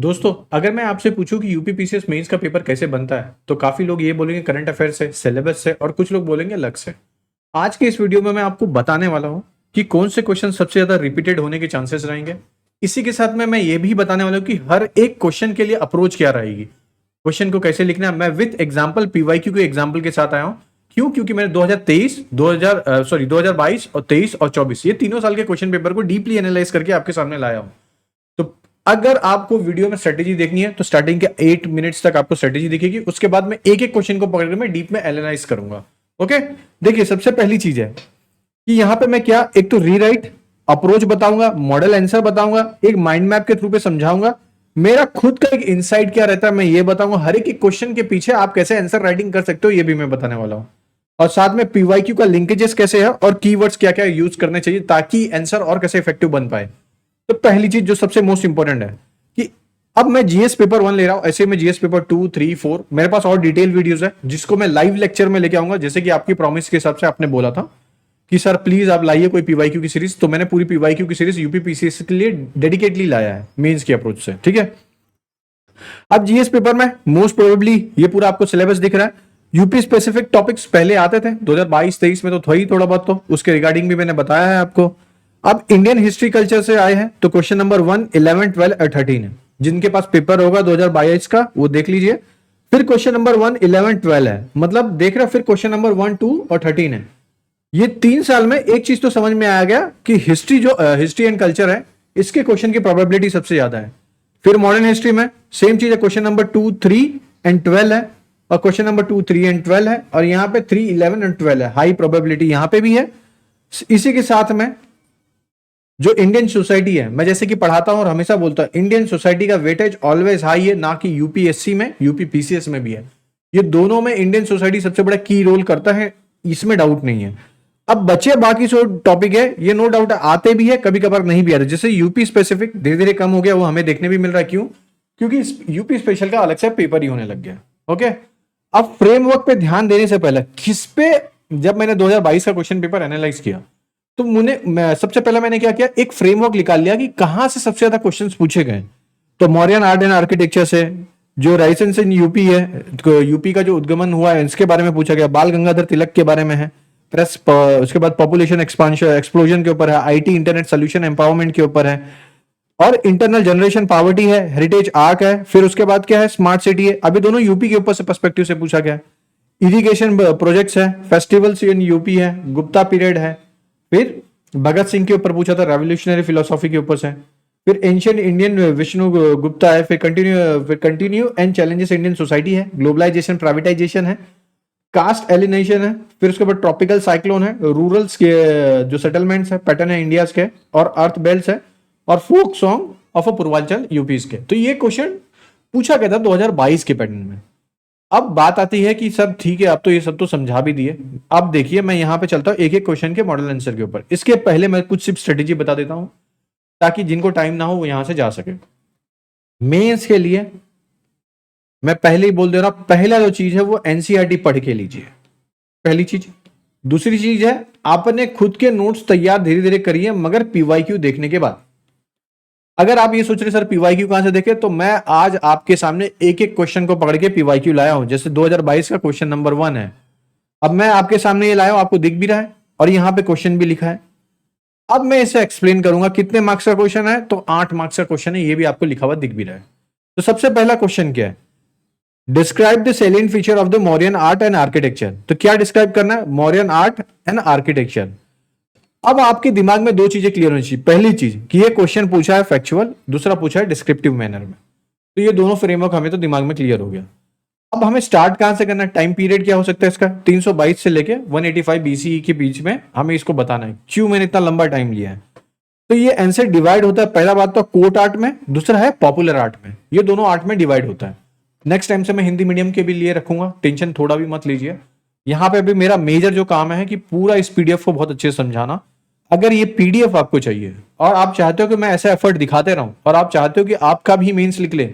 दोस्तों, अगर मैं आपसे पूछूं कि यूपीपीसीएस मेंस का पेपर कैसे बनता है तो काफी लोग ये बोलेंगे करंट अफेयर से, सिलेबस से, और कुछ लोग बोलेंगे अलग से। आज के इस वीडियो में मैं आपको बताने वाला हूं कि कौन से क्वेश्चन सबसे ज्यादा रिपीटेड होने के चांसेस रहेंगे। इसी के साथ में मैं ये भी बताने वाला हूं कि हर एक क्वेश्चन के लिए अप्रोच क्या रहेगी, क्वेश्चन को कैसे लिखना है। मैं विथ एग्जांपल पीवाईक्यू के एग्जांपल के साथ आया हूं। क्यों? क्योंकि मैंने 2022 और 23 और 24 ये तीनों साल के क्वेश्चन पेपर को डीपली एनालाइज करके आपके सामने लाया हूं। तो अगर आपको वीडियो में स्ट्रेटेजी देखनी है तो स्टार्टिंग के 8 मिनट्स तक आपको स्ट्रेटेजी दिखेगी। उसके बाद में एक एक क्वेश्चन को पकड़ मैं डीप में एनालाइज करूंगा। ओके, देखिए सबसे पहली चीज है कि यहां पे मैं क्या एक तो रीराइट अप्रोच बताऊंगा, मॉडल आंसर बताऊंगा, एक माइंड मैप के थ्रू पे समझाऊंगा। मेरा खुद का एक इनसाइट क्या रहता है मैं ये बताऊंगा। हर एक क्वेश्चन के पीछे आप कैसे आंसर राइटिंग कर सकते हो ये भी मैं बताने वाला हूं। और साथ में पीवाईक्यू का लिंकेजेस कैसे है और कीवर्ड्स क्या क्या यूज करने चाहिए ताकि आंसर और कैसे इफेक्टिव बन पाए। तो पहली चीज जो सबसे मोस्ट इंपॉर्टेंट है कि अब मैं जीएस पेपर 1 ले रहा हूं, ऐसे में जीएस पेपर 2, 3, 4 मेरे पास और डिटेल वीडियोस है जिसको मैं लाइव लेक्चर में लेके आऊंगा। जैसे कि आपकी प्रॉमिस के हिसाब से आपने बोला था कि सर प्लीज आप लाइए कोई पीवाईक्यू की सीरीज, तो मैंने पूरी पीवाईक्यू की सीरीज यूपीपीसीएस के लिए डेडिकेटली लाया है मेंस की अप्रोच से। ठीक है, अब जीएस पेपर में मोस्ट प्रोबेबली ये पूरा आपको सिलेबस दिख रहा है। यूपी स्पेसिफिक टॉपिक्स पहले आते थे 2022-23 में, तो थोड़ा बहुत, तो उसके रिगार्डिंग भी मैंने बताया है आपको। अब इंडियन हिस्ट्री कल्चर से आए हैं तो क्वेश्चन नंबर 1, 11, 12 और 13 है। जिनके पास पेपर होगा 2022 का वो देख लीजिए। फिर क्वेश्चन नंबर 1, 11, 12 है, मतलब देख रहे फिर क्वेश्चन नंबर 1, 2 और 13 है। ये 3 साल में एक चीज तो समझ में आ गया कि हिस्ट्री एंड कल्चर है, इसके क्वेश्चन की प्रोबेबिलिटी सबसे ज्यादा है। फिर मॉडर्न हिस्ट्री में सेम चीज है, क्वेश्चन नंबर 2, 3 एंड 12 है, और क्वेश्चन नंबर 2, 3 एंड 12 है, और यहां पे 3, 11 एंड 12 है। हाई प्रोबेबिलिटी यहां पे भी है। इसी के साथ में जो इंडियन सोसाइटी है, मैं जैसे कि पढ़ाता हूं और हमेशा बोलता हूं, इंडियन सोसाइटी का वेटेज ऑलवेज हाई है, ना कि यूपीएससी में, यूपीपीसीएस में भी है। ये दोनों में इंडियन सोसाइटी सबसे बड़ा की रोल करता है, इसमें डाउट नहीं है। अब बचे बाकी जो टॉपिक है ये नो डाउट आते भी है, कभी कभार नहीं भी आते। जैसे यूपी स्पेसिफिक धीरे धीरे कम हो गया, वो हमें देखने भी मिल रहा है। क्यों? क्योंकि यूपी स्पेशल का अलग से पेपर ही होने लग गया। ओके, अब फ्रेमवर्क पे ध्यान देने से पहले किस पे, जब मैंने 2022 का क्वेश्चन पेपर एनालाइज किया तो सबसे पहले मैंने क्या किया, एक फ्रेमवर्क निकाल लिया कि कहां से सबसे ज्यादा क्वेश्चंस पूछे गए। तो मौर्यन आर्ट एंड आर्किटेक्चर से, जो राइसेंस इन यूपी है, यूपी का जो उद्गमन हुआ है इसके बारे में पूछा गया। बाल गंगाधर तिलक के बारे में है। प्लस उसके बाद पॉपुलेशन एक्सपांशन एक्सप्लोजन के ऊपर है, आईटी इंटरनेट सोल्यूशन एम्पावरमेंट के ऊपर है, और इंटरनल जनरेशन पावर्टी है, हेरिटेज आर्क है। फिर उसके बाद क्या है, स्मार्ट सिटी है। अभी दोनों यूपी के ऊपर से पर्सपेक्टिव से पूछा गया। इरिगेशन प्रोजेक्ट्स है, फेस्टिवल्स इन यूपी है, गुप्ता पीरियड है। फिर भगत सिंह के ऊपर पूछा था, रेवोल्यूशनरी फिलोसॉफी के ऊपर से। फिर एंशियंट इंडियन विष्णु गुप्ता है। फिर continue and challenges Indian society है, ग्लोबलाइजेशन प्राइवेटाइजेशन है, कास्ट एलिनेशन है। फिर उसके बाद ट्रॉपिकल साइक्लोन है, रूरल्स के जो सेटलमेंट्स है, पैटर्न है इंडियाज के, और अर्थ बेल्ट है, और folk song of a Purvanchal UP's के। तो ये क्वेश्चन पूछा गया था 2022 के पैटर्न में। अब बात आती है कि सर ठीक है, अब तो ये सब तो समझा भी दिए। अब देखिए मैं यहां पे चलता हूं एक एक क्वेश्चन के मॉडल आंसर के ऊपर। इसके पहले मैं कुछ सिर्फ स्ट्रेटेजी बता देता हूं ताकि जिनको टाइम ना हो वो यहां से जा सके। मेंस के लिए मैं पहले ही बोल दे रहा हूं, पहला जो चीज है वो एनसीईआरटी पढ़ के लीजिए, पहली चीज। दूसरी चीज है आपने खुद के नोट्स तैयार धीरे धीरे करिए, मगर पीवाईक्यू देखने के बाद। अगर आप ये सोच रहे सर पीवाईक्यू कहां से देखे, तो मैं आज आपके सामने एक एक क्वेश्चन को पकड़ के पीवाईक्यू लाया हूं। जैसे 2022 का क्वेश्चन नंबर 1 है, अब मैं आपके सामने ये लाया हूं, आपको दिख भी रहा है और यहां पे क्वेश्चन भी लिखा है। अब मैं इसे एक्सप्लेन करूंगा कितने मार्क्स का क्वेश्चन है, तो 8 मार्क्स का क्वेश्चन है, ये भी आपको लिखा हुआ दिख भी रहा है। तो सबसे पहला क्वेश्चन क्या है, describe the salient feature of the Mauryan art and architecture. तो क्या डिस्क्राइब करना है, मौर्यन आर्ट एंड आर्किटेक्चर। अब आपके दिमाग में दो चीजें क्लियर होनी चाहिए। पहली चीज कि ये क्वेश्चन पूछा है फैक्चुअल, दूसरा पूछा है डिस्क्रिप्टिव मैनर में। तो ये दोनों फ्रेमवर्क हमें तो दिमाग में क्लियर हो गया। अब हमें स्टार्ट कहां से करना है, टाइम पीरियड क्या हो सकता है इसका, 322 से लेके 185 बीसीई के बीच में हमें इसको बताना है। क्यों मैंने इतना लंबा टाइम लिया है, तो ये आंसर डिवाइड होता है, पहला बात तो कोर्ट आर्ट में, दूसरा है पॉपुलर आर्ट में। ये दोनों आर्ट में डिवाइड होता है। नेक्स्ट टाइम से मैं हिंदी मीडियम के भी लिए रखूंगा, टेंशन थोड़ा भी मत लीजिए। यहां पे अभी मेरा मेजर जो काम है कि पूरा इस पीडीएफ को बहुत अच्छे से समझाना। अगर ये पीडीएफ आपको चाहिए और आप चाहते हो कि मैं ऐसा एफर्ट दिखाते रहूं, और आप चाहते हो कि आपका भी मेंस लिख ले,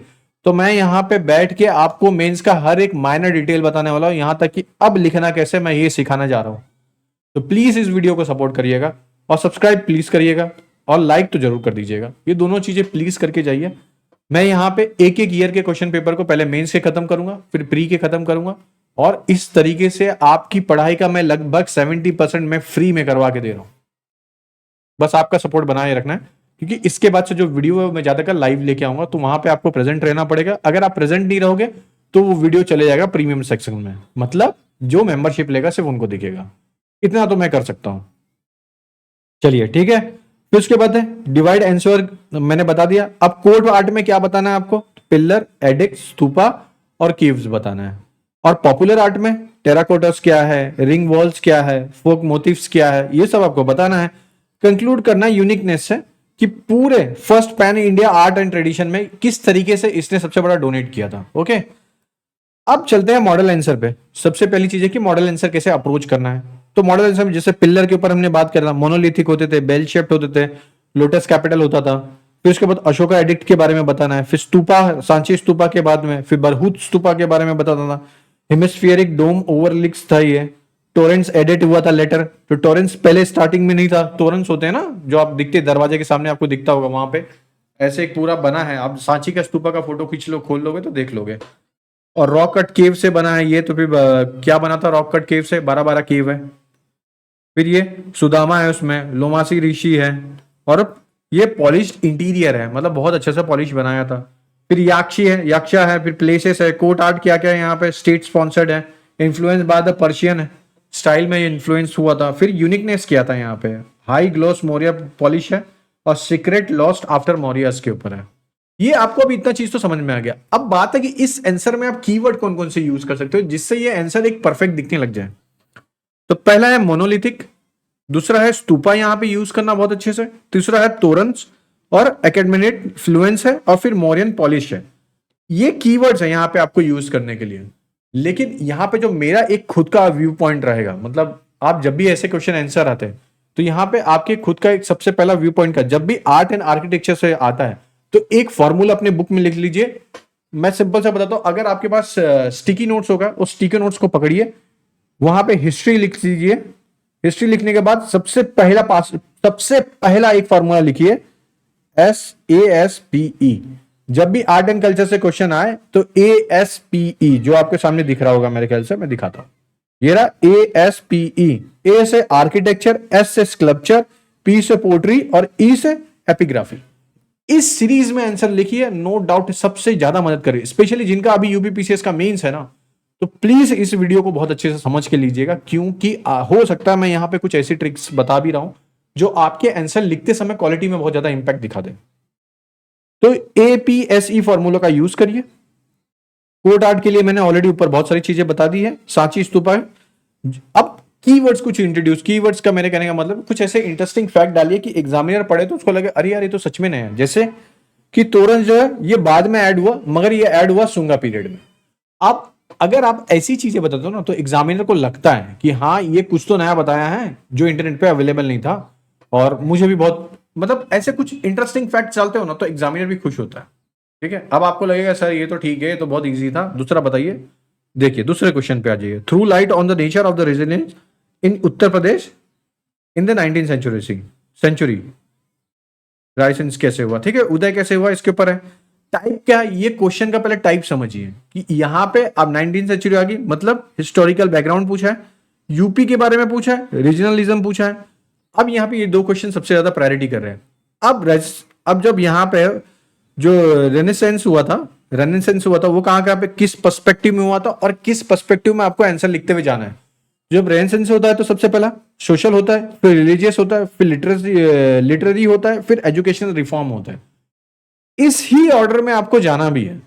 तो मैं यहां पे बैठ के आपको मेंस का हर एक माइनर डिटेल बताने वाला हूं, यहां तक कि अब लिखना कैसे मैं ये सिखाने जा रहा हूं। तो प्लीज इस वीडियो को सपोर्ट करिएगा और सब्सक्राइब प्लीज करिएगा, और लाइक तो जरूर कर दीजिएगा। ये दोनों चीजें प्लीज करके जाइए। मैं यहाँ पे एक एक ईयर के क्वेश्चन पेपर को पहले मेंस के खत्म करूंगा, फिर प्री के खत्म करूंगा, और इस तरीके से आपकी पढ़ाई का मैं लगभग 70% मैं फ्री में करवा के दे रहा हूं। बस आपका सपोर्ट बनाए रखना है, क्योंकि इसके बाद से जो वीडियो है मैं ज्यादातर लाइव लेके आऊंगा, तो वहां पे आपको प्रेजेंट रहना पड़ेगा। अगर आप प्रेजेंट नहीं रहोगे तो वो वीडियो चले जाएगा प्रीमियम सेक्शन में, मतलब जो मेंबरशिप लेगा सिर्फ उनको दिखेगा। इतना तो मैं कर सकता हूं। चलिए ठीक है, फिर उसके बाद है डिवाइड आंसर, मैंने बता दिया। अब कोड आर्ट में क्या बताना है आपको? पिलर, एडिक्ट, स्तूपा और कीव्स बताना है। और पॉपुलर आर्ट में टेराकोटास क्या है, रिंग वॉल्स क्या है, फोक मोटिव्स क्या है, ये सब आपको बताना है। कंक्लूड करना यूनिकनेस से कि पूरे first pan India art and tradition में किस तरीके से इसने सबसे बड़ा डोनेट किया था। ओके, अब चलते हैं मॉडल आंसर पे। सबसे पहली चीज है कि मॉडल आंसर कैसे अप्रोच करना है। तो मॉडल आंसर में जैसे पिलर के ऊपर हमने बात करा, मोनोलिथिक होते थे, बेल शेप्ड होते थे, लोटस कैपिटल होता था। फिर उसके बाद अशोका एडिक्ट के बारे में बताना है, फिर स्तूपा, सांची स्तूपा के बाद में फिर बरहूत स्तूपा के बारे में बताना था। हेमिस्फियरिक डोम ओवरलिक्स था ये। टोरेंस एडिट हुआ था लेटर। तो टोरेंस पहले स्टार्टिंग में नहीं था। टोरेंस होते हैं ना जो आप दिखते, दरवाजे के सामने आपको दिखता होगा, वहां पे ऐसे एक पूरा बना है। आप सांची का स्तूपा का फोटो खींच लो, खोल लोगे तो देख लोगे। और रॉक कट केव से बना है ये। तो फिर क्या बना था रॉक कट केव से? 12 केव है। फिर ये सुदामा है, उसमें लोमासी ऋषि है, और ये पॉलिश्ड इंटीरियर है, मतलब बहुत अच्छे से पॉलिश बनाया था। फिर याक्षी है, यक्षा है, फिर प्लेसेस है, कोट आर्ट क्या क्या है यहाँ पे, स्टेट स्पॉन्सर्ड है, influence by the Persian style में इन्फ्लुएंस हुआ था। फिर यूनिकनेस क्या था यहाँ पे, हाई ग्लॉस मौर्य पॉलिश है, और सीक्रेट लॉस्ट आफ्टर मौर्यस के ऊपर है। ये आपको अभी इतना चीज तो समझ में आ गया। अब बात है कि इस आंसर में आप कीवर्ड कौन कौन से यूज कर सकते हो जिससे ये आंसर एक परफेक्ट दिखने लग जाए। तो पहला है मोनोलिथिक, दूसरा है स्तूपा, यहां पे यूज करना बहुत अच्छे से, तीसरा है तोरंस और एकेडमिनेट फ्लुएंस है, और फिर मौर्यन पॉलिश है। ये कीवर्ड्स है यहां पे आपको यूज करने के लिए। लेकिन यहां पे जो मेरा एक खुद का व्यू पॉइंट रहेगा, मतलब आप जब भी ऐसे क्वेश्चन आंसर आते हैं तो यहां पे आपके खुद का एक सबसे पहला व्यू पॉइंट का, जब भी आर्ट एंड आर्किटेक्चर से आता है तो एक फॉर्मूला अपने बुक में लिख लीजिए। मैं सिंपल सा बताता हूं, अगर आपके पास स्टिकी नोट्स होगा, उस स्टिकी नोट्स को पकड़िए, वहां पे हिस्ट्री लिख लीजिए। हिस्ट्री लिखने के बाद सबसे पहला एक फॉर्मूला लिखिए, SASPE। जब भी आर्ट एंड कल्चर से क्वेश्चन आए तो ASPE, जो आपके सामने दिख रहा होगा, मेरे ख्याल से मैं दिखाता हूं, ये रहा ASPE। A से आर्किटेक्चर, S से स्कल्पचर, P से पोट्री और E से एपिग्राफी। इस सीरीज में आंसर लिखिए, नो डाउट सबसे ज्यादा मदद करेगी, स्पेशली जिनका अभी यूपीपीसीएस का मेंस है ना। तो प्लीज इस वीडियो को बहुत अच्छे से समझ के लीजिएगा, क्योंकि हो सकता है मैं यहां पे कुछ ऐसी ट्रिक्स बता भी रहा हूं जो आपके आंसर लिखते समय क्वालिटी में बहुत ज्यादा इंपैक्ट दिखा दे। तो APSE फॉर्मूला का यूज करिए। कोट आर्ट के लिए मैंने ऑलरेडी ऊपर बहुत सारी चीजें बता दी है, सांची स्तूपा है। अब कीवर्ड्स कुछ इंट्रोड्यूस, कीवर्ड्स का मेरे कहने का मतलब कुछ ऐसे इंटरेस्टिंग फैक्ट डालिए कि एग्जामिनर पढ़े तो उसको लगे अरे यार ये तो सच में नहीं है। जैसे कि तोरण जो है ये बाद में ऐड हुआ, मगर ये ऐड हुआ सुंगा पीरियड में। आप अगर आप ऐसी चीजें बताते हो ना तो एग्जामिनर को लगता है कि हाँ ये कुछ तो नया बताया है जो इंटरनेट पे अवेलेबल नहीं था। और मुझे भी बहुत, मतलब ऐसे कुछ इंटरेस्टिंग फैक्ट चलते हो ना तो एग्जामिनर भी खुश होता है। ठीक है, अब आपको लगेगा सर ये तो ठीक है, ये तो बहुत ईजी था, दूसरा बताइए। देखिए दूसरे क्वेश्चन पे आ जाइए। Through light on the nature of the residence in Uttar Pradesh in the 19th century risings कैसे हुआ, ठीक है, उदय कैसे हुआ, इसके ऊपर है। टाइप क्या है, ये क्वेश्चन का पहले टाइप समझिए कि यहां पे अब 19th सेंचुरी आ गई, मतलब हिस्टोरिकल बैकग्राउंड पूछा है, यूपी के बारे में पूछा है, रीजनलिज्म पूछा है। अब यहां पे ये दो क्वेश्चन सबसे ज्यादा प्रायोरिटी कर रहे हैं। अब जब यहां पे जो रेनेसेंस हुआ था वो कहां पे किस पर्सपेक्टिव में हुआ था, और किस पर्सपेक्टिव में आपको आंसर लिखते हुए जाना है। जब रेनेसेंस होता है तो सबसे पहला सोशल होता है, फिर रिलीजियस होता है, फिर लिटरेरी होता है, फिर एजुकेशनल रिफॉर्म होता है। इस ही ऑर्डर में आपको जाना भी है।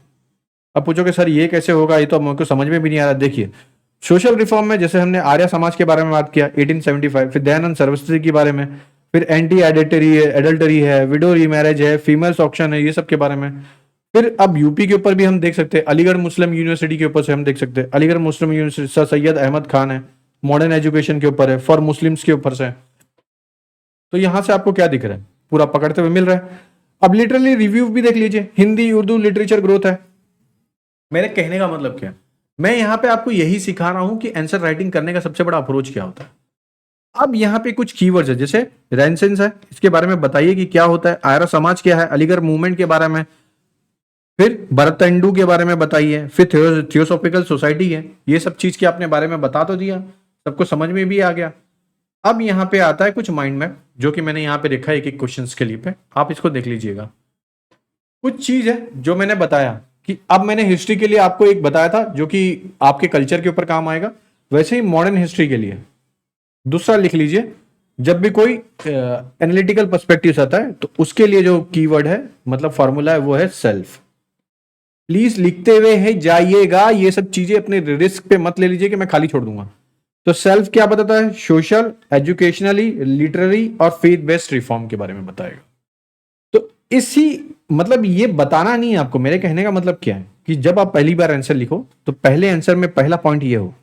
अब पूछोगे सर ये कैसे होगा, ये तो हमको समझ में भी नहीं आ रहा। देखिए सोशल रिफॉर्म में जैसे हमने आर्य समाज के बारे में बात किया 1875, फिर दयानंद सरस्वती के बारे में, फिर एंटी एडल्टरी है, विडो रीमैरेज है, फीमेल्स ऑक्शन है, ये सब के बारे में। फिर अब यूपी के ऊपर भी हम देख सकते हैं, अलीगढ़ मुस्लिम यूनिवर्सिटी के ऊपर से हम देख सकते हैं, अलीगढ़ मुस्लिम यूनिवर्सिटी सर सैयद अहमद खान है, मॉडर्न एजुकेशन के ऊपर है, फॉर मुस्लिम्स के ऊपर से। तो यहां से आपको क्या दिख रहा है, पूरा पकड़ते हुए मिल रहा है। अब लिटरली रिव्यू भी देख लीजिए, हिंदी उर्दू लिटरेचर ग्रोथ है। मेरे कहने का मतलब क्या है, मैं यहां पे आपको यही सिखा रहा हूं कि आंसर राइटिंग करने का सबसे बड़ा अप्रोच क्या होता है। अब यहां पे कुछ कीवर्ड्स है, जैसे रेनेसेंस है, इसके बारे में बताइए कि क्या होता है, आर्य समाज क्या है, अलीगढ़ मूवमेंट के बारे में, फिर भरतंडू के बारे में बताइए, फिर थियोसॉफिकल सोसाइटी है, ये सब चीज के आपने बारे में बता तो दिया, सबको समझ में भी आ गया। अब यहाँ पे आता है कुछ माइंड मैप, जो कि मैंने यहाँ पे लिखा है एक एक क्वेश्चन के लिए पे, आप इसको देख लीजिएगा। कुछ चीज है जो मैंने बताया कि अब मैंने हिस्ट्री के लिए आपको एक बताया था जो कि आपके कल्चर के ऊपर काम आएगा, वैसे ही मॉडर्न हिस्ट्री के लिए दूसरा लिख लीजिए। जब भी कोई एनालिटिकल पर्सपेक्टिव आता है तो उसके लिए जो कीवर्ड है, मतलब फॉर्मूला है, वो है सेल्फ। प्लीज लिखते हुए है जाइएगा, ये सब चीजें अपने रिस्क पे मत ले लीजिए कि मैं खाली छोड़ दूंगा। तो सेल्फ क्या बताता है? सोशल, एजुकेशनली, लिटरेरी और फेथ बेस्ड रिफॉर्म के बारे में बताएगा। तो इसी मतलब ये बताना नहीं है आपको, मेरे कहने का मतलब क्या है कि जब आप पहली बार आंसर लिखो तो पहले आंसर में पहला पॉइंट ये हो,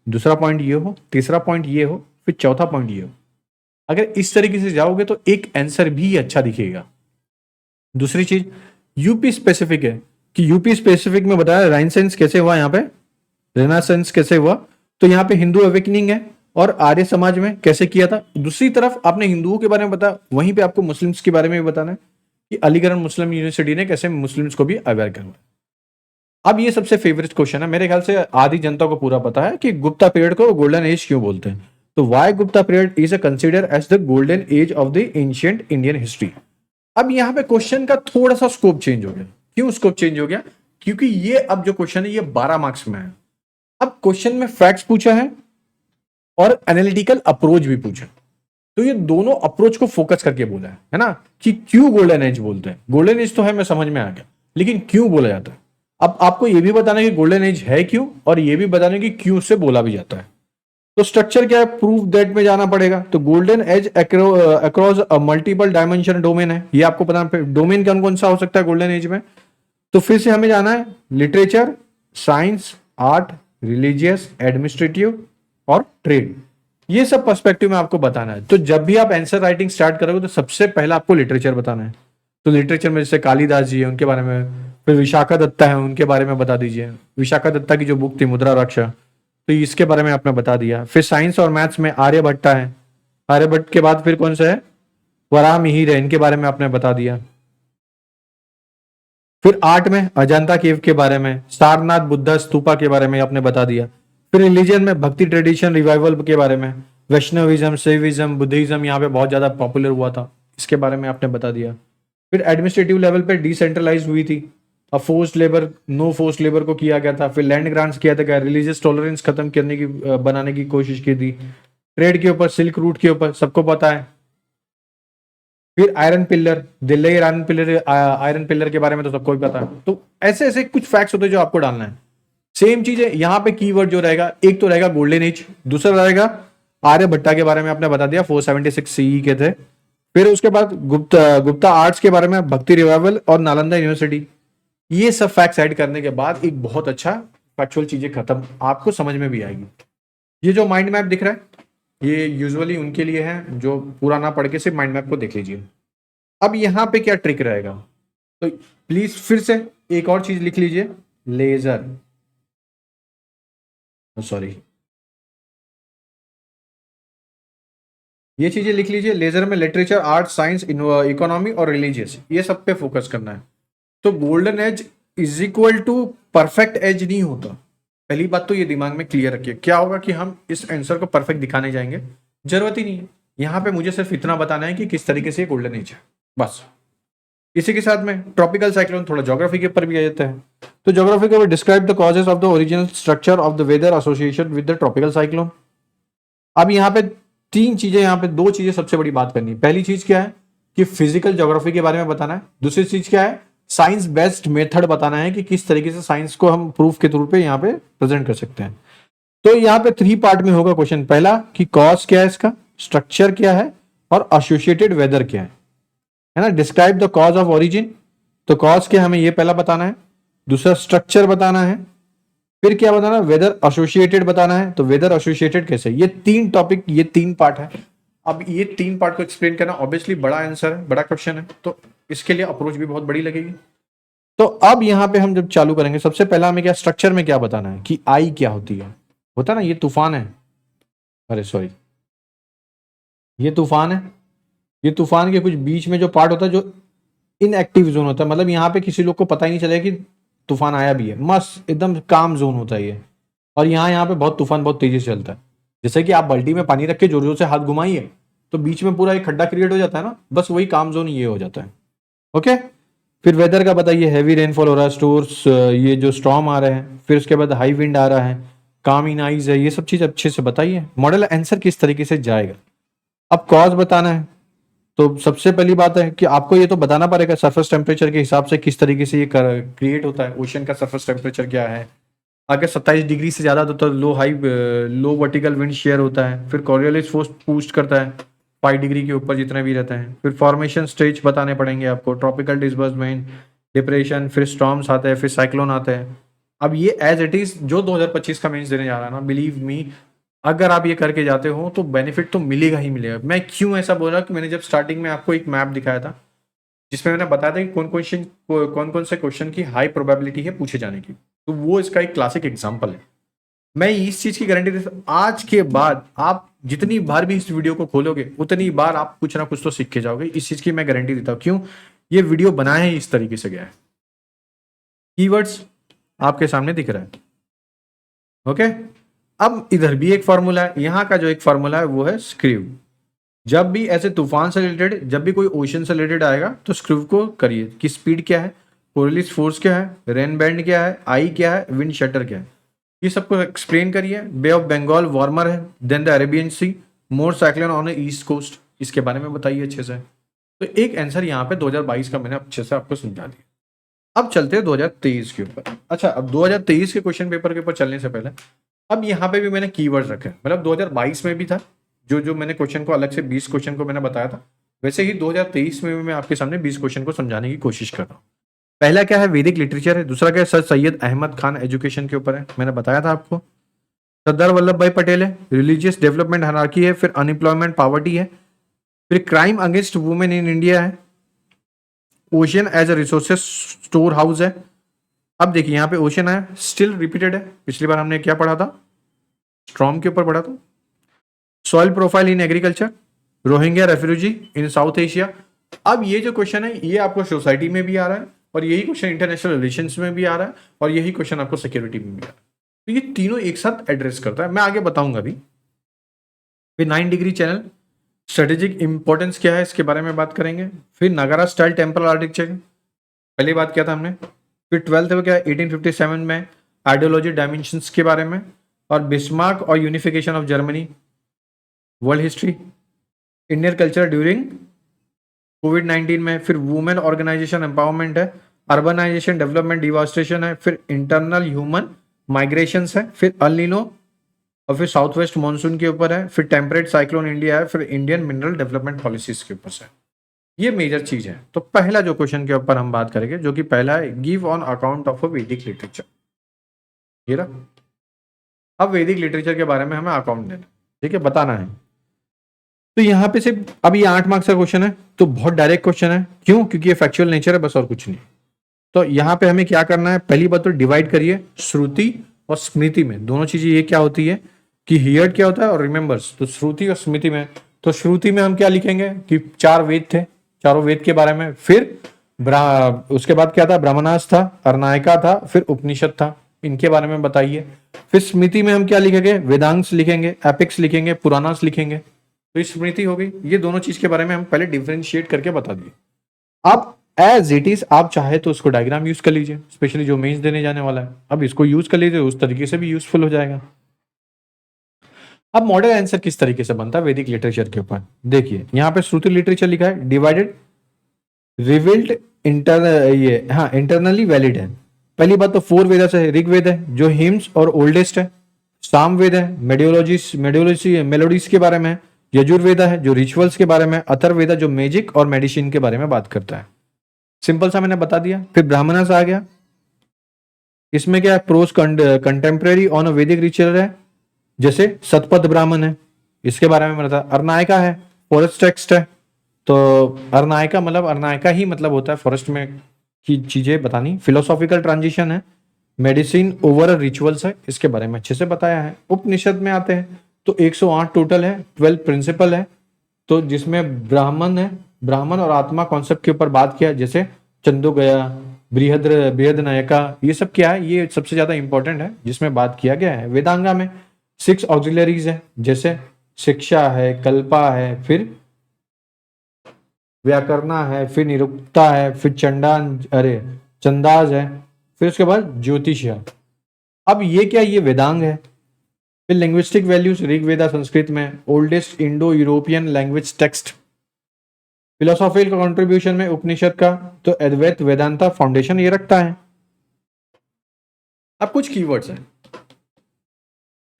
दूसरा पॉइंट ये हो, तीसरा पॉइंट ये हो, फिर चौथा पॉइंट ये हो। अगर इस तरीके से जाओगे तो एक आंसर भी अच्छा दिखेगा। दूसरी चीज यूपी स्पेसिफिक है कि यूपी स्पेसिफिक में बताया रेनेसांस कैसे हुआ, यहाँ पे रेनेसांस कैसे हुआ, तो यहाँ पे हिंदू अवेकनिंग है और आर्य समाज में कैसे किया था। दूसरी तरफ आपने हिंदुओं के बारे में बताया, वहीं पे आपको मुस्लिम्स के बारे में भी बताना है कि अलीगढ़ मुस्लिम यूनिवर्सिटी ने कैसे मुस्लिम्स को भी अवेयर करवाया। अब ये सबसे फेवरेट क्वेश्चन है, मेरे ख्याल से आधी जनता को पूरा पता है कि गुप्ता पीरियड को गोल्डन एज क्यों बोलते हैं। तो why Gupta period is consider as the golden age of the ancient Indian history. अब यहाँ पे क्वेश्चन का थोड़ा सा स्कोप चेंज हो गया। क्यों स्कोप चेंज हो गया? क्योंकि ये अब जो क्वेश्चन है ये 12 मार्क्स में है। अब क्वेश्चन में फैक्ट्स पूछा है और एनालिटिकल अप्रोच भी पूछा, तो ये दोनों अप्रोच को फोकस करके बोला है ना, कि क्यों गोल्डन एज बोलते हैं। गोल्डन एज तो है, मैं समझ में आ गया, लेकिन क्यों बोला जाता है। अब आपको ये भी बताना है कि गोल्डन एज है क्यों, और ये भी बताना है कि क्यों से बोला भी जाता है। तो स्ट्रक्चर क्या है, प्रूफ दैट में जाना पड़ेगा। तो golden as across multiple dimension domain है, ये आपको पता है। डोमेन कौन कौन सा हो सकता है गोल्डन एज में? तो फिर से हमें जाना है literature, science, art, religious, administrative और ट्रेड, ये सब पर्सपेक्टिव में आपको बताना है। तो जब भी आप आंसर राइटिंग स्टार्ट करोगे तो सबसे पहले आपको लिटरेचर बताना है। तो लिटरेचर में जैसे कालिदास जी है उनके बारे में, फिर विशाखा दत्ता है उनके बारे में बता दीजिए। विशाखा दत्ता की जो बुक थी मुद्रा रक्षा, तो इसके बारे में आपने बता दिया। फिर साइंस और मैथ्स में आर्यभट्टा है, आर्यभट्ट के बाद फिर कौन सा है, वराहमिहिर है, इनके बारे में आपने बता दिया। फिर आर्ट में अजंता केव के बारे में, सारनाथ बुद्धा स्तूपा के बारे में आपने बता दिया। फिर रिलीजन में भक्ति ट्रेडिशन रिवाइवल के बारे में, वैष्णविज्म, शैविज्म, बुद्धिज्म यहाँ पे बहुत ज्यादा पॉपुलर हुआ था, इसके बारे में आपने बता दिया। फिर एडमिनिस्ट्रेटिव लेवल पे डिसेंट्रलाइज हुई थी, अब forced labour, no forced labour को किया गया था। फिर लैंड ग्रांट्स किया था, रिलीजियस टॉलरेंस खत्म करने की बनाने की कोशिश की थी। ट्रेड के ऊपर, सिल्क रूट के ऊपर सबको पता है। फिर iron pillar, Delhi iron pillar के बारे में तो सबको ही पता है। तो ऐसे ऐसे कुछ फैक्ट्स होते हैं जो आपको डालना है। सेम चीज है यहाँ पे, कीवर्ड जो रहेगा, एक तो रहेगा गोल्डन एज, दूसरा रहेगा आर्यभट्टा के बारे में आपने बता दिया, 476 सीई के थे। फिर उसके बाद गुप्ता आर्ट्स के बारे में, भक्ति रिवाइवल और नालंदा यूनिवर्सिटी। ये सब फैक्ट्स ऐड करने के बाद एक बहुत अच्छा फैक्चुअल चीजें खत्म आपको समझ में भी आएगी। ये जो माइंड मैप दिख रहा है ये यूजुअली उनके लिए है जो पूरा ना पढ़ के सिर्फ माइंड मैप को देख लीजिए। अब यहाँ पे क्या ट्रिक रहेगा, तो प्लीज फिर से एक और चीज लिख लीजिए, लेजर, सॉरी ये चीजें लिख लीजिए। लेजर में लिटरेचर, आर्ट, साइंस, इकोनॉमी और रिलीजियस, ये सब पे फोकस करना है। तो golden age is equal to perfect age नहीं होता, पहली बात तो ये दिमाग में क्लियर रखिए। क्या होगा कि हम इस आंसर को परफेक्ट दिखाने जाएंगे, जरूरत ही नहीं है। यहाँ पे मुझे सिर्फ इतना बताना है कि किस तरीके से गोल्डन एज है, बस। इसी के साथ में ट्रॉपिकल साइक्लोन, थोड़ा ज्योग्राफी के ऊपर भी आ जाता है। तो ज्योग्राफी के ऊपर describe the causes of the original structure of the weather association with the tropical cyclone. अब यहाँ पे तीन चीजें, यहाँ पे दो चीजें सबसे बड़ी बात करनी है। पहली चीज क्या है कि फिजिकल ज्योग्राफी के बारे में बताना है। दूसरी चीज क्या है, साइंस बेस्ड मेथड बताना है कि किस तरीके से साइंस को हम प्रूफ के तौर पे यहाँ पे प्रेजेंट कर सकते हैं। तो यहाँ पे 3 पार्ट में होगा क्वेश्चन। पहला कि कॉज क्या है इसका, स्ट्रक्चर क्या है और एसोसिएटेड वेदर क्या है ना। Describe the cause of origin, तो कॉज क्या हमें ये पहला बताना है। दूसरा स्ट्रक्चर बताना है, फिर क्या बताना है, वेदर एसोसिएटेड बताना है। तो वेदर एसोसिएटेड कैसे, ये 3 टॉपिक, ये 3 पार्ट है। अब ये 3 पार्ट को एक्सप्लेन करना ऑब्वियसली बड़ा आंसर है, बड़ा क्वेश्चन है, तो इसके लिए अप्रोच भी बहुत बड़ी लगेगी। तो अब यहां पे हम जब चालू करेंगे, सबसे पहला हमें क्या, स्ट्रक्चर में क्या बताना है कि आई क्या होती है। होता ना ये तूफान है, अरे सॉरी ये तूफान है, ये तूफान के कुछ बीच में जो पार्ट होता है जो इनएक्टिव जोन होता है, मतलब यहाँ पे किसी लोग को पता ही नहीं चलेगा कि तूफान आया भी है, मस्त एकदम काम जोन होता है ये। और यहाँ पे बहुत तूफान बहुत तेजी से चलता है। जैसे कि आप बाल्टी में पानी रख के जोर जोर से हाथ घुमाइए तो बीच में पूरा एक खड्डा क्रिएट हो जाता है ना, बस वही काम जोन ये हो जाता है। ओके, फिर वेदर का बताइए, हैवी रेनफॉल हो रहा है, स्टोर्स, ये जो स्टॉर्म आ रहे हैं, फिर उसके बाद हाई विंड आ रहा है, काम इन आइज है, ये सब चीज अच्छे से बताइए। मॉडल आंसर किस तरीके से जाएगा। अब कॉज बताना है, तो सबसे पहली बात है कि आपको ये तो बताना पड़ेगा सरफेस टेम्परेचर के हिसाब से किस तरीके से ये क्रिएट होता है, ओशन का सरफेस टेम्परेचर क्या है। अगर 27 डिग्री से ज़्यादा तो लो वर्टिकल विंड शेयर होता है। फिर कॉरियोलिस फोर्स बूस्ट करता है 5 डिग्री के ऊपर जितने भी रहते हैं। फिर फॉर्मेशन स्टेज बताने पड़ेंगे आपको, ट्रॉपिकल डिस्बर्समेंट, डिप्रेशन, फिर स्टॉर्म्स आते हैं, फिर साइक्लोन आते हैं। अब ये एज इट इज जो 2025 का मेंस देने जा रहा है ना, बिलीव मी, अगर आप ये करके जाते हो तो बेनिफिट तो मिलेगा ही मिलेगा। मैं क्यों ऐसा बोल रहा कि मैंने जब स्टार्टिंग में आपको एक मैप दिखाया था जिसमें मैंने बताया था कि कौन कौन से क्वेश्चन की हाई प्रोबेबिलिटी है पूछे जाने की, तो वो इसका एक क्लासिक एग्जांपल है। मैं इस चीज की गारंटी देता हूं, आज के बाद आप जितनी बार भी इस वीडियो को खोलोगे उतनी बार आप कुछ ना कुछ तो सीख के जाओगे, इस चीज की मैं गारंटी देता हूं। क्यों, ये वीडियो बनाया ही इस तरीके से गया है। कीवर्ड्स आपके सामने दिख रहा है। ओके, अब इधर भी एक फॉर्मूला है, यहां का जो एक फॉर्मूला है वो है स्क्रीव। जब भी ऐसे तूफान से रिलेटेड, जब भी कोई ओशन से रिलेटेड आएगा तो स्क्रीव को करिए कि स्पीड क्या है, कोरियोलिस फोर्स क्या है, रेन बैंड क्या है, आई क्या है, विंड शटर क्या है, ये सबको एक्सप्लेन करिए। बे ऑफ बंगाल वार्मर है than the Arabian sea, more cyclone on the east coast, इसके बारे में बताइए अच्छे से। तो एक आंसर यहाँ पे 2022 का मैंने अच्छे से आपको समझा दिया। अब चलते हैं 2023 के ऊपर। अच्छा, अब 2023 के क्वेश्चन पेपर के ऊपर चलने से पहले अब यहाँ पे भी मैंने कीवर्ड्स रखे, मतलब 2022 में भी था जो जो मैंने क्वेश्चन को अलग से 20 क्वेश्चन को मैंने बताया था, वैसे ही 2023 में भी मैं आपके सामने 20 क्वेश्चन को समझाने की कोशिश कर रहा हूँ। पहला क्या है, वैदिक लिटरेचर है। दूसरा क्या है, सर सैयद अहमद खान एजुकेशन के ऊपर है, मैंने बताया था आपको। सरदार वल्लभ भाई पटेल है, रिलीजियस डेवलपमेंट हायरार्की है, फिर अनएम्प्लॉयमेंट पॉवर्टी है, फिर crime against women in India है, ocean as a resources store house है। अब देखिए यहाँ पे ओशन है, स्टिल रिपीटेड है, पिछली बार हमने क्या पढ़ा था, स्ट्रॉम के ऊपर पढ़ा था। Soil profile in agriculture, Rohingya refugee in south Asia. अब ये जो क्वेश्चन है ये आपको सोसाइटी में भी आ रहा है, और यही क्वेश्चन इंटरनेशनल रिलेशंस में भी आ रहा है, और यही क्वेश्चन आपको सिक्योरिटी में भी आ रहा है। तो ये तीनों एक साथ एड्रेस करता है, मैं आगे बताऊंगा अभी। फिर 9 डिग्री चैनल, स्ट्रेटेजिक इंपॉर्टेंस क्या है इसके बारे में बात करेंगे। फिर नगारा स्टाइल टेम्पल आर्किटेक्चर, पहली बात किया था हमने। फिर 12th में क्या है, 1857 में आइडियोलॉजी डायमेंशंस के बारे में, और बिस्मार्क और unification of Germany, world history, Indian culture during कोविड-19 में। फिर वुमेन ऑर्गेनाइजेशन एम्पावरमेंट है, अर्बनाइजेशन डेवलपमेंट डिवास्टेशन है, फिर इंटरनल ह्यूमन माइग्रेशन है, फिर अल नीनो, और फिर साउथ वेस्ट मानसून के ऊपर है, फिर टेम्परेट साइक्लोन इंडिया है, फिर इंडियन मिनरल डेवलपमेंट पॉलिसीज के ऊपर से। ये मेजर चीज है। तो पहला जो क्वेश्चन के ऊपर हम बात करेंगे, जो कि पहला है, give on account of a वैदिक लिटरेचर। ये रहा। अब वैदिक लिटरेचर के बारे में हमें अकाउंट देना, ठीक है, बताना है। तो यहाँ पे सिर्फ अब ये 8 मार्क्स का क्वेश्चन है, तो बहुत डायरेक्ट क्वेश्चन है। क्यों, क्योंकि ये फैक्चुअल नेचर है, बस और कुछ नहीं। तो यहाँ पे हमें क्या करना है, पहली बात तो डिवाइड करिए श्रुति और स्मृति में। दोनों चीजें ये क्या होती है कि हियर्ड क्या होता है और रिमेंबर्स। तो श्रुति और स्मृति में, तो श्रुति में हम क्या लिखेंगे कि 4 वेद थे, चारों वेद के बारे में। फिर उसके बाद क्या था, ब्राह्मणास था, अर्नायका था, फिर उपनिषद था, इनके बारे में बताइए। फिर स्मृति में हम क्या लिखेंगे, वेदांश लिखेंगे, एपिक्स लिखेंगे, पुराणास लिखेंगे। तो ये स्मृति हो गई। ये दोनों चीज के बारे में हम पहले डिफरेंशिएट करके बता दिए। अब एज इट इज आप चाहे तो उसको डायग्राम यूज कर लीजिए, स्पेशली जो मेंस देने जाने वाला है। अब इसको यूज कर लीजिए, उस तरीके से भी यूजफुल हो जाएगा। अब मॉडल आंसर किस तरीके से बनता है वैदिक लिटरेचर के ऊपर, देखिए यहाँ पे श्रुति लिटरेचर लिखा है, डिवाइडेड, रिविल्ड, इंटरनली वैलिड है। पहली बात तो 4 वेद है, ऋग्वेद है जो हिम्स और ओल्डेस्ट है, सामवेद है मेलोडीज के बारे में है, यजुर्वेदा है जो रिचुअल्स के बारे में, अथर्ववेदा जो मैजिक और मेडिसिन के बारे में बात करता है। सिंपल सा मैंने बता दिया। फिर ब्राह्मणस आ गया, इसमें क्या है, प्रोस कंटेम्प्रेरी ऑन वैदिक लिटरेचर है, जैसे सतपथ ब्राह्मण है, इसके बारे में बता। अर्नायका है, फॉरेस्ट टेक्स्ट है। तो अर्नायका मतलब अर्नायका ही मतलब होता है फॉरेस्ट में की चीजें बतानी। फिलोसॉफिकल ट्रांजिशन है, मेडिसिन ओवर रिचुअल्स है, इसके बारे में अच्छे से बताया है। उपनिषद में आते हैं तो 108 टोटल है, 12 प्रिंसिपल है, तो जिसमें ब्राह्मण है, ब्राह्मण और आत्मा कॉन्सेप्ट के ऊपर बात किया, जैसे चंदो गया, बृहद नायका, ये सब क्या है, ये सबसे ज्यादा इंपॉर्टेंट है जिसमें बात किया गया है। वेदांगा में 6 ऑक्सिलरीज है, जैसे शिक्षा है, कल्पा है, फिर व्याकरणा है, फिर निरुक्ता है, फिर चंदाज है, फिर उसके बाद ज्योतिष है। अब ये क्या, ये वेदांग है। फिर लिंग्विस्टिक वैल्यूज, ऋग्वेदा संस्कृत में, oldest Indo European language text. Philosophical contribution में उपनिषद का, तो अद्वैत वेदांता फाउंडेशन ये रखता है। अब कुछ कीवर्ड्स हैं,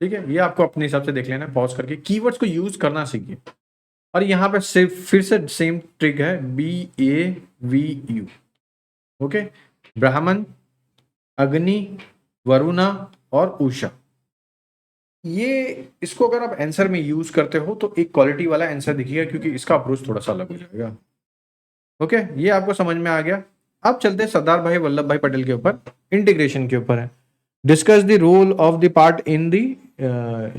ठीक है, ये आपको अपने हिसाब से देख लेना, पॉज करके कीवर्ड्स को यूज करना सीखिए। और यहां पे सिर्फ फिर से सेम ट्रिक है, BAVU, ओके। ब्राह्मण, अग्नि, वरुणा और उषा, ये इसको अगर आप आंसर में यूज करते हो तो एक क्वालिटी वाला आंसर दिखेगा, क्योंकि इसका अप्रोच थोड़ा सा अलग हो जाएगा। ओके, ये आपको समझ में आ गया। अब चलते हैं सरदार भाई वल्लभ भाई पटेल के ऊपर, इंटीग्रेशन के ऊपर है। Discuss the role of the part in the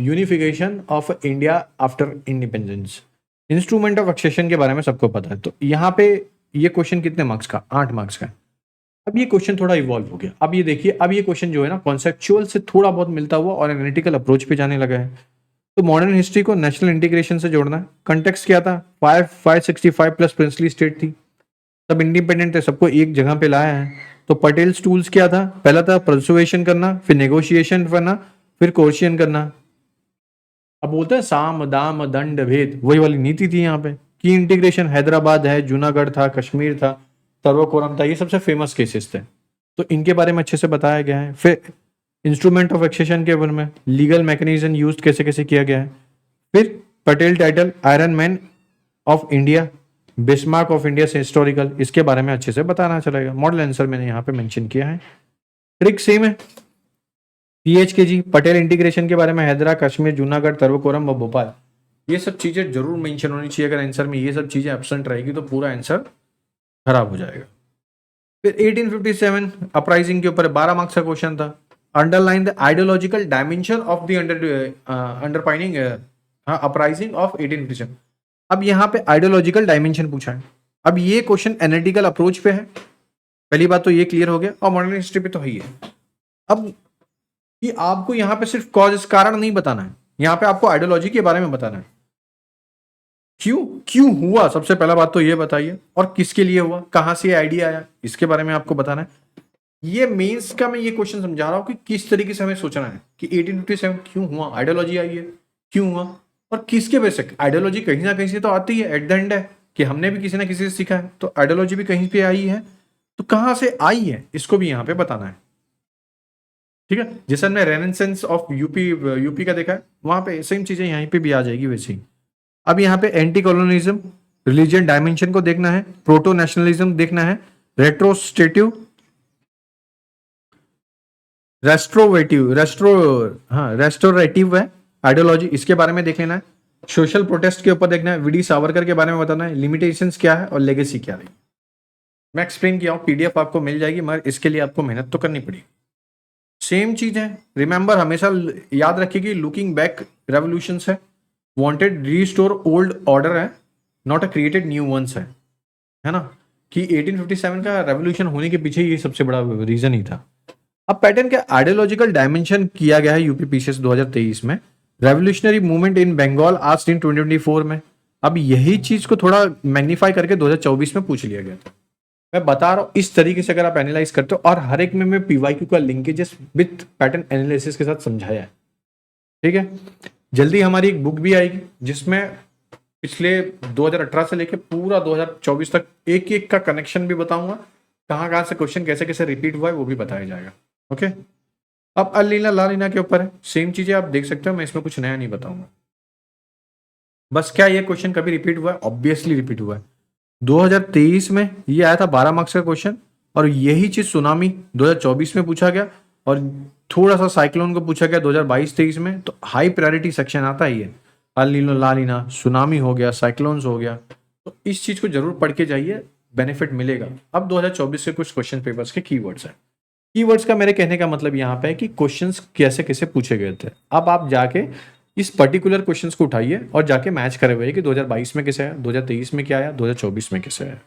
unification of India after independence. Instrument of accession के बारे में सबको पता है, तो यहाँ पे ये क्वेश्चन कितने मार्क्स का, 8 मार्क्स का है। अब ये क्वेश्चन थोड़ा इवॉल्व हो गया। अब ये देखिए, अब ये क्वेश्चन जो है ना कॉन्सेप्चुअल से थोड़ा बहुत मिलता हुआ और एनालिटिकल अप्रोच पे जाने लगा है। तो मॉडर्न हिस्ट्री को नेशनल इंटीग्रेशन से जोड़ना है। कंटेक्स्ट क्या था, 565 प्लस प्रिंसली स्टेट थी, सब इंडिपेंडेंट थे, सबको एक जगह पे लाया है। तो पटेल्स टूल्स क्या था, पहला था परसुएशन करना, फिर नेगोशिएशन करना, फिर कोर्शियन करना। अब बोलते हैं साम दाम दंड भेद, वही वाली नीति थी यहाँ पे। की इंटीग्रेशन हैदराबाद है, जूनागढ़ था, कश्मीर था, तरोकोरम था, ये सबसे फेमस केसेस थे, तो इनके बारे में अच्छे से बताया गया है। फिर इंस्ट्रूमेंट ऑफ एक्सेशन के बारे में, लीगल मैकेनिज्म यूज कैसे कैसे किया गया है। फिर Patel title, iron man of India, Bismarck of India से हिस्टोरिकल, इसके बारे में अच्छे से बताना चलेगा। मॉडल आंसर मैंने यहाँ पे मेंशन किया है, ट्रिक सेम है। PHKG, पटेल इंटीग्रेशन के बारे में, हैदरा, कश्मीर, जूनागढ़, तरोकोरम और भोपाल, ये सब चीजें जरूर मेंशन होनी चाहिए। अगर आंसर में ये सब चीजें एब्सेंट रहेगी तो पूरा आंसर खराब हो जाएगा। फिर 1857 अपराइजिंग के ऊपर 12 मार्क्स का क्वेश्चन था। Underline the ideological dimension of the underpinning uprising of 1857। अब यहाँ पे आइडियोलॉजिकल डायमेंशन पूछा है। अब ये क्वेश्चन एनालिटिकल अप्रोच पे है, पहली बात तो ये क्लियर हो गया, और मॉडर्न हिस्ट्री पे तो है ही है। अब कि आपको यहाँ पे सिर्फ कॉज कारण नहीं बताना है, यहाँ पे आपको आइडियोलॉजी के बारे में बताना है। क्यों हुआ, सबसे पहला बात तो ये बताइए, और किसके लिए हुआ, कहां से आइडिया आया, इसके बारे में आपको बताना है। ये मेंस का मैं ये क्वेश्चन समझा रहा हूं कि किस तरीके से हमें सोचना है कि 1857 क्यों हुआ, आइडियोलॉजी आई है, क्यों हुआ, और किसके बेसिक। आइडियोलॉजी कहीं ना कहीं से तो आती है, एट द एंड है कि हमने भी किसी ना किसी से सीखा है, तो आइडियोलॉजी भी कहीं पे आई है, तो कहां से आई है इसको भी यहाँ पे बताना है, ठीक है। जैसे हमने रेनेसेंस ऑफ यूपी का देखा है, वहां पे सेम चीजें यहीं पे भी आ जाएगी वैसे ही। अब यहाँ पे एंटी कॉलोनिज्म, रिलीजियन डायमेंशन को देखना है, प्रोटो नेशनलिज्म देखना है, रेट्रोस्टेटिव रेस्टोरेटिव है आइडियोलॉजी, इसके बारे में देख लेना है। सोशल प्रोटेस्ट के ऊपर देखना है, वीडी सावरकर के बारे में बताना है, लिमिटेशंस क्या है और लेगेसी क्या रही। मैं एक्सप्लेन किया हूं, PDF आपको मिल जाएगी, मगर इसके लिए आपको मेहनत तो करनी पड़ेगी। सेम चीज है, रिमेंबर, हमेशा याद रखिए कि लुकिंग बैक रेवोल्यूशंस है, वांटेड रीस्टोर ओल्ड ऑर्डर है, not a created new ones है ना, कि 1857 का रेवोल्यूशन होने के पीछे ये सबसे बड़ा रीजन ही था। अब पैटर्न के आइडियोलॉजिकल डायमेंशन किया गया है यूपी PCS 2023 में, revolutionary movement in Bengal asked in 2024 में। अब यही चीज को थोड़ा मैग्नीफाई करके 2024 में पूछ लिया गया था। मैं बता रहा हूं, इस तरीके से अगर आप एनालाइज करते हो, और हर एक में मैं PYQ का लिंकेजेस विथ पैटर्न एनालिसिस के साथ समझाया है, ठीक है। जल्दी हमारी एक बुक भी आएगी जिसमें पिछले 2018 से लेके पूरा 2024 तक एक एक का कनेक्शन भी बताऊंगा, कहां कहां से क्वेश्चन कैसे कैसे रिपीट हुआ है वो भी बताया जाएगा, ओके। अब अलीना लालीना के ऊपर है, सेम चीजें आप देख सकते हो, मैं इसमें कुछ नया नहीं बताऊंगा। बस क्या ये क्वेश्चन कभी रिपीट हुआ है? ऑब्वियसली रिपीट हुआ है। 2023 में ये आया था 12 मार्क्स का क्वेश्चन, और यही चीज सुनामी 2024 में पूछा गया, और थोड़ा सा साइक्लोन को पूछा गया 2022-23 में। तो हाई प्रायोरिटी सेक्शन आता ही है, अलीना लालीना, सुनामी हो गया, साइक्लोन्स हो गया, तो इस चीज को जरूर पढ़ के जाइए, बेनिफिट मिलेगा। अब 2024 के कुछ क्वेश्चन पेपर्स के कीवर्ड्स हैं। कीवर्ड्स का मेरे कहने का मतलब यहाँ पे है कि क्वेश्चंस कैसे कैसे पूछे गए थे। अब आप जाके इस पर्टिकुलर क्वेश्चंस को उठाइए और जाके मैच करे हुए कि 2022 में कैसे आया, 2023 में क्या आया, 2024 में कैसे आया।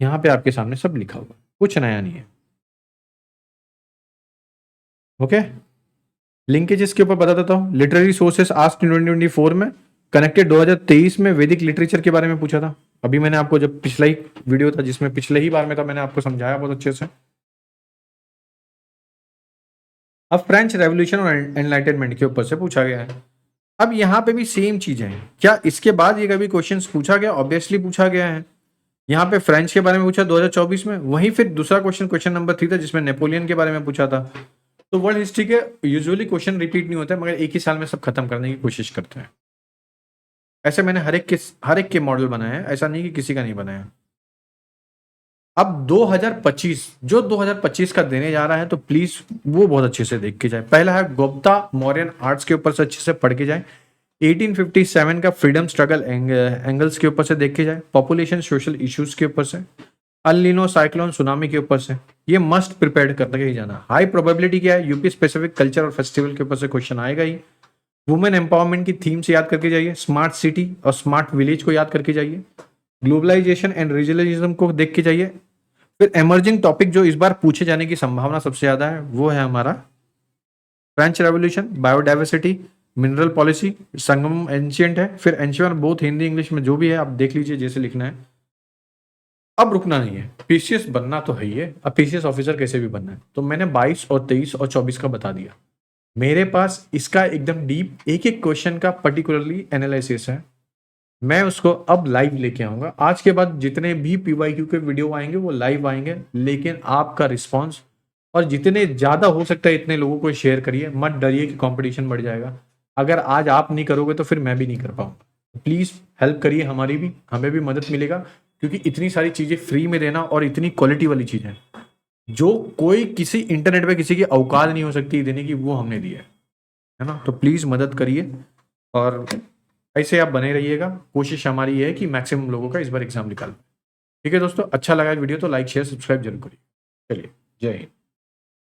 यहाँ पे आपके सामने सब लिखा हुआ, कुछ नया नहीं है। ओके, लिंकेजेस के ऊपर बता देता हूँ। लिटरेरी सोर्सेस आस्क्ड 2024 में, कनेक्टेड 2023 में वैदिक लिटरेचर के बारे में पूछा था। अभी मैंने आपको जब पिछला ही वीडियो था जिसमें पिछले ही बार में था, मैंने आपको समझाया बहुत अच्छे से। अब फ्रेंच रेवोल्यूशन और एनलाइटनमेंट के ऊपर से पूछा गया है। अब यहाँ पे भी सेम चीजें हैं। क्या इसके बाद ये कभी क्वेश्चंस पूछा गया? ऑब्वियसली पूछा गया है। यहाँ पे फ्रेंच के बारे में पूछा 2024 में, वहीं फिर दूसरा क्वेश्चन नंबर 3 था जिसमें नेपोलियन के बारे में पूछा था। तो वर्ल्ड हिस्ट्री के यूजुअली क्वेश्चन रिपीट नहीं होता है, मगर एक ही साल में सब खत्म करने की कोशिश करते हैं। ऐसे मैंने हर एक के मॉडल बनाए हैं, ऐसा नहीं कि किसी का नहीं बनाया। अब 2025 जो 2025 का देने जा रहा है तो प्लीज वो बहुत अच्छे से देख के जाए। पहला है गुप्ता मौर्यन आर्ट्स के ऊपर से अच्छे से पढ़ के जाए। 1857 का फ्रीडम स्ट्रगल एंगल्स के ऊपर से देख के जाए। पॉपुलेशन सोशल इश्यूज के ऊपर से, अल-नीनो साइक्लोन सुनामी के ऊपर से, ये मस्ट प्रिपेयर करके ही जाना। हाई प्रोबेबिलिटी क्या है, यूपी स्पेसिफिक कल्चर और फेस्टिवल के ऊपर से क्वेश्चन आएगा ही। वुमेन एम्पावरमेंट की थीम से याद करके जाइए। स्मार्ट सिटी और स्मार्ट विलेज को याद करके जाइए। ग्लोबलाइजेशन एंड रीजनलिज्म को देख के जाइए। फिर एमर्जिंग टॉपिक जो इस बार पूछे जाने की संभावना सबसे ज्यादा है वो है हमारा French revolution, biodiversity, mineral policy, Sangam ancient है। फिर एंशियंट बोथ हिंदी इंग्लिश में जो भी है आप देख लीजिए जैसे लिखना है। अब रुकना नहीं है, पीसीएस बनना तो है ही है। अब पीसीएस ऑफिसर कैसे भी बनना है, तो मैंने 22 और 23 और 24 का बता दिया। मेरे पास इसका एकदम डीप एक एक क्वेश्चन का पर्टिकुलरली एनालिसिस है। मैं उसको अब लाइव लेके आऊंगा। आज के बाद जितने भी पीवाईक्यू के वीडियो आएंगे वो लाइव आएंगे, लेकिन आपका रिस्पांस और जितने ज्यादा हो सकता है इतने लोगों को शेयर करिए। मत डरिए कि कंपटीशन बढ़ जाएगा। अगर आज आप नहीं करोगे तो फिर मैं भी नहीं कर पाऊंगा। प्लीज हेल्प करिए, हमारी भी, हमें भी मदद मिलेगा, क्योंकि इतनी सारी चीजें फ्री में देना और इतनी क्वालिटी वाली चीजें जो कोई किसी इंटरनेट पे किसी की औकात नहीं हो सकती देने की, वो हमने दी है ना। तो प्लीज मदद करिए और ऐसे आप बने रहिएगा। कोशिश हमारी ये है कि मैक्सिमम लोगों का इस बार एग्जाम निकाल। ठीक है दोस्तों, अच्छा लगा वीडियो तो लाइक शेयर सब्सक्राइब जरूर करिए। चलिए, जय हिंद।